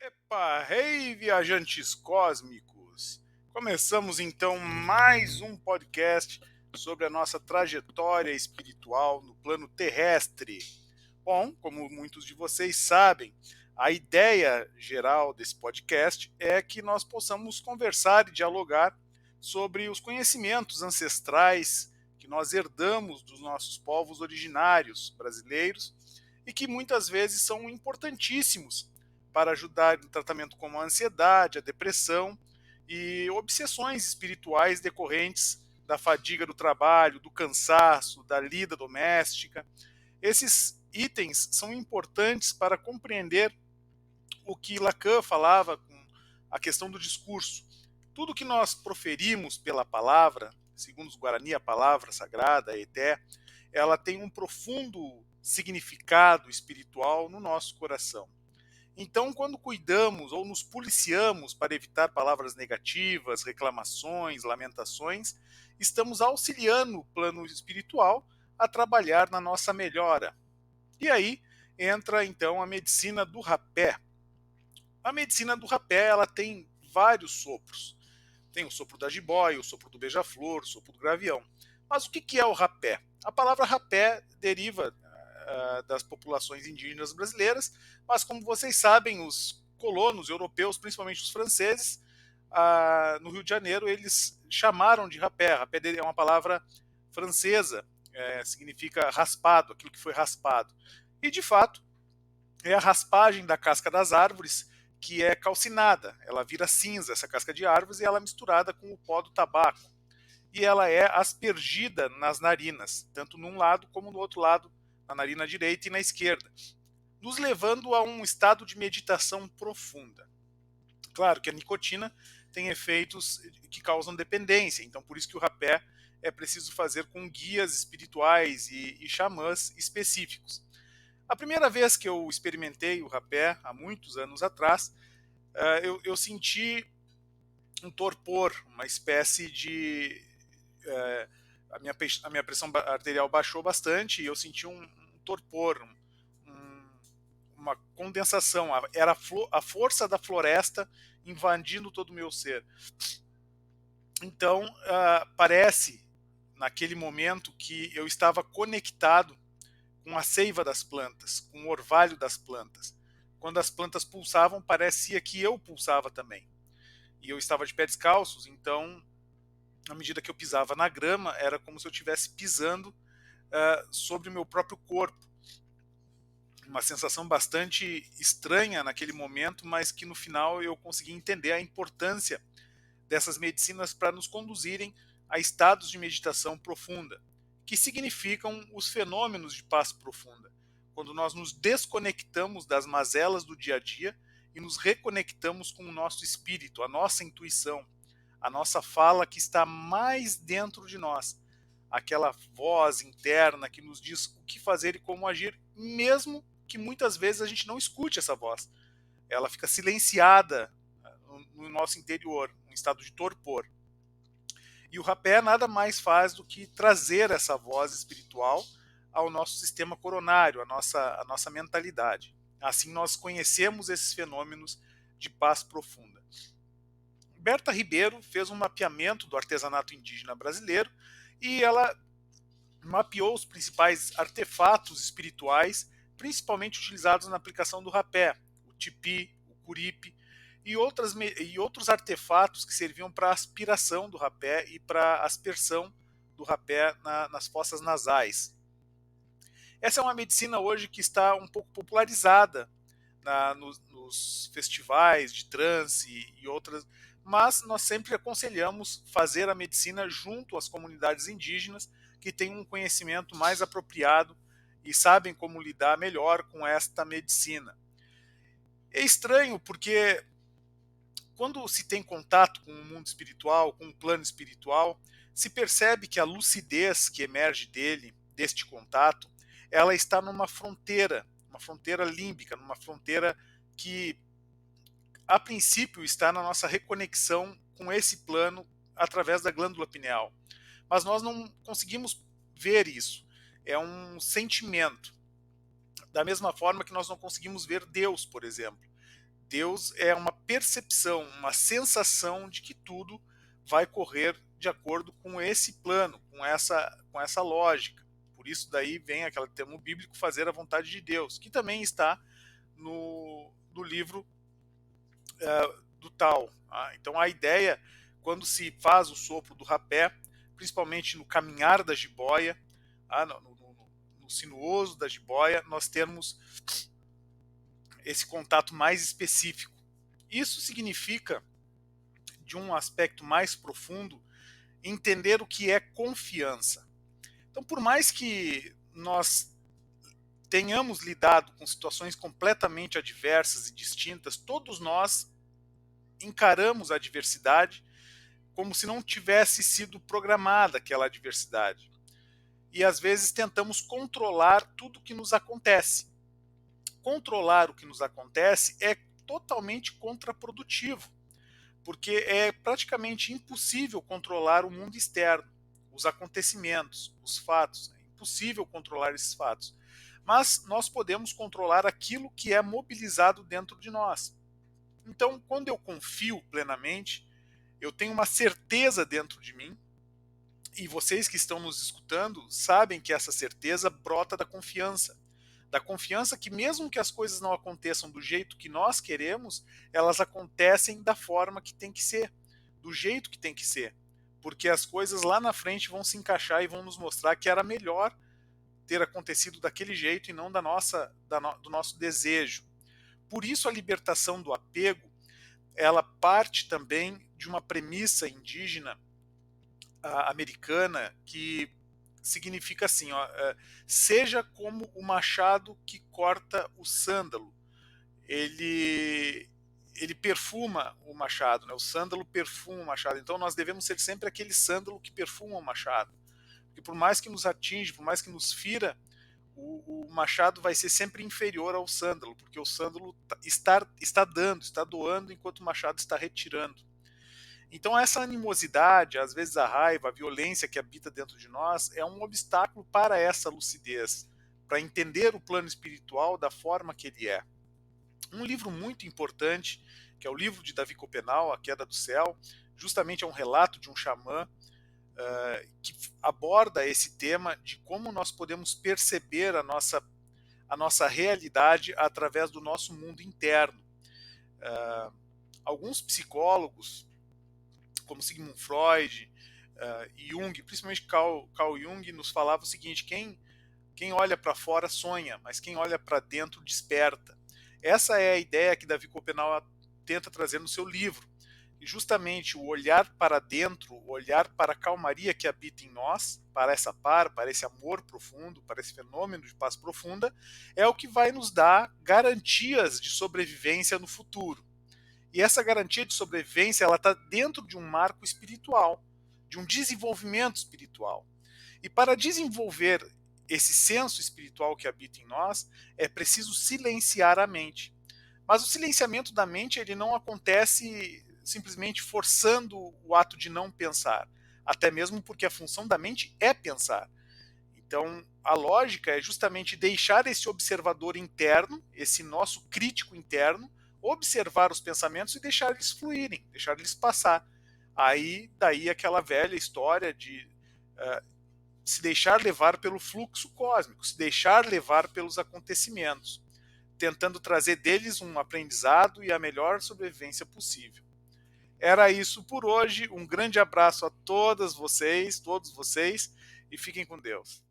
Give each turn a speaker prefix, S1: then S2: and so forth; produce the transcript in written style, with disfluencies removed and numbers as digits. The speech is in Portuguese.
S1: Epa, hey viajantes cósmicos! Começamos então mais um podcast sobre a nossa trajetória espiritual no plano terrestre. Bom, como muitos de vocês sabem, a ideia geral desse podcast é que nós possamos conversar e dialogar sobre os conhecimentos ancestrais que nós herdamos dos nossos povos originários brasileiros e que muitas vezes são importantíssimos para ajudar no tratamento como a ansiedade, a depressão e obsessões espirituais decorrentes da fadiga do trabalho, do cansaço, da lida doméstica. Esses itens são importantes para compreender o que Lacan falava com a questão do discurso. Tudo que nós proferimos pela palavra, segundo os Guarani, a palavra sagrada, a eté, ela tem um profundo significado espiritual no nosso coração. Então, quando cuidamos ou nos policiamos para evitar palavras negativas, reclamações, lamentações, estamos auxiliando o plano espiritual a trabalhar na nossa melhora. E aí entra então a medicina do rapé. A medicina do rapé, ela tem vários sopros. Tem o sopro da jiboia, o sopro do beija-flor, o sopro do gravião. Mas o que é o rapé? A palavra rapé deriva das populações indígenas brasileiras, mas como vocês sabem, os colonos europeus, principalmente os franceses, no Rio de Janeiro, eles chamaram de rapé. Rapé é uma palavra francesa, significa raspado, aquilo que foi raspado. E, de fato, é a raspagem da casca das árvores que é calcinada. Ela vira cinza, essa casca de árvores, e ela é misturada com o pó do tabaco. E ela é aspergida nas narinas, tanto num lado como no outro lado, na narina direita e na esquerda, nos levando a um estado de meditação profunda. Claro que a nicotina tem efeitos que causam dependência, então por isso que o rapé é preciso fazer com guias espirituais e xamãs específicos. A primeira vez que eu experimentei o rapé, há muitos anos atrás, eu senti um torpor, uma espécie de. eh, a minha pressão arterial baixou bastante e eu senti um torpor, uma condensação. Era a força da floresta invadindo todo o meu ser. Então, parece, naquele momento, que eu estava conectado com a seiva das plantas, com o orvalho das plantas. Quando as plantas pulsavam, parecia que eu pulsava também. E eu estava de pé descalços, então, à medida que eu pisava na grama, era como se eu estivesse pisando sobre o meu próprio corpo. Uma sensação bastante estranha naquele momento, mas que no final eu consegui entender a importância dessas medicinas para nos conduzirem a estados de meditação profunda, que significam os fenômenos de paz profunda, quando nós nos desconectamos das mazelas do dia a dia e nos reconectamos com o nosso espírito, a nossa intuição, a nossa fala que está mais dentro de nós, aquela voz interna que nos diz o que fazer e como agir, mesmo que muitas vezes a gente não escute essa voz. Ela fica silenciada no nosso interior, um estado de torpor. E o rapé nada mais faz do que trazer essa voz espiritual ao nosso sistema coronário, à nossa mentalidade. Assim nós conhecemos esses fenômenos de paz profunda. Berta Ribeiro fez um mapeamento do artesanato indígena brasileiro e ela mapeou os principais artefatos espirituais, principalmente utilizados na aplicação do rapé, o tipi, o curipe e outros artefatos que serviam para aspiração do rapé e para aspersão do rapé nas fossas nasais. Essa é uma medicina hoje que está um pouco popularizada nos festivais de trance e outras, mas nós sempre aconselhamos fazer a medicina junto às comunidades indígenas que têm um conhecimento mais apropriado e sabem como lidar melhor com esta medicina. É estranho porque quando se tem contato com o mundo espiritual, com o plano espiritual, se percebe que a lucidez que emerge deste contato, ela está numa fronteira, uma fronteira límbica, numa fronteira que, a princípio, está na nossa reconexão com esse plano através da glândula pineal. Mas nós não conseguimos ver isso. É um sentimento. Da mesma forma que nós não conseguimos ver Deus, por exemplo. Deus é uma percepção, uma sensação de que tudo vai correr de acordo com esse plano, com essa lógica. Por isso daí vem aquele termo bíblico, fazer a vontade de Deus, que também está no livro do Tao. Então a ideia, quando se faz o sopro do rapé, principalmente no caminhar da jiboia, no sinuoso da jiboia, nós temos esse contato mais específico. Isso significa, de um aspecto mais profundo, entender o que é confiança. Então, por mais que nós tenhamos lidado com situações completamente adversas e distintas, todos nós encaramos a adversidade como se não tivesse sido programada aquela adversidade. E às vezes tentamos controlar tudo o que nos acontece. Controlar o que nos acontece é totalmente contraprodutivo, porque é praticamente impossível controlar o mundo externo, os acontecimentos, os fatos. É impossível controlar esses fatos. Mas nós podemos controlar aquilo que é mobilizado dentro de nós. Então, quando eu confio plenamente, eu tenho uma certeza dentro de mim, e vocês que estão nos escutando sabem que essa certeza brota da confiança que mesmo que as coisas não aconteçam do jeito que nós queremos, elas acontecem da forma que tem que ser, do jeito que tem que ser, porque as coisas lá na frente vão se encaixar e vão nos mostrar que era melhor ter acontecido daquele jeito e não do nosso desejo. Por isso a libertação do apego, ela parte também de uma premissa indígena americana que significa assim, ó, seja como o machado que corta o sândalo. Ele, ele perfuma o machado, né? O sândalo perfuma o machado. Então nós devemos ser sempre aquele sândalo que perfuma o machado. Porque por mais que nos atinja, por mais que nos fira, o machado vai ser sempre inferior ao sândalo, porque o sândalo está doando, enquanto o machado está retirando. Então essa animosidade, às vezes a raiva, a violência que habita dentro de nós é um obstáculo para essa lucidez, para entender o plano espiritual da forma que ele é. Um livro muito importante, que é o livro de Davi Copenau, A Queda do Céu, justamente é um relato de um xamã que aborda esse tema de como nós podemos perceber a nossa realidade através do nosso mundo interno. Alguns psicólogos, como Sigmund Freud e Jung, principalmente Carl Jung, nos falava o seguinte: quem olha para fora sonha, mas quem olha para dentro desperta. Essa é a ideia que Davi Copenau tenta trazer no seu livro. E justamente o olhar para dentro, o olhar para a calmaria que habita em nós, para essa paz, para esse amor profundo, para esse fenômeno de paz profunda, é o que vai nos dar garantias de sobrevivência no futuro. E essa garantia de sobrevivência, ela está dentro de um marco espiritual, de um desenvolvimento espiritual. E para desenvolver esse senso espiritual que habita em nós, é preciso silenciar a mente. Mas o silenciamento da mente, ele não acontece simplesmente forçando o ato de não pensar, até mesmo porque a função da mente é pensar. Então, a lógica é justamente deixar esse observador interno, esse nosso crítico interno, observar os pensamentos e deixar eles fluírem, deixar eles passar. Aí, daí aquela velha história de se deixar levar pelo fluxo cósmico, se deixar levar pelos acontecimentos, tentando trazer deles um aprendizado e a melhor sobrevivência possível. Era isso por hoje. Um grande abraço a todos vocês, e fiquem com Deus.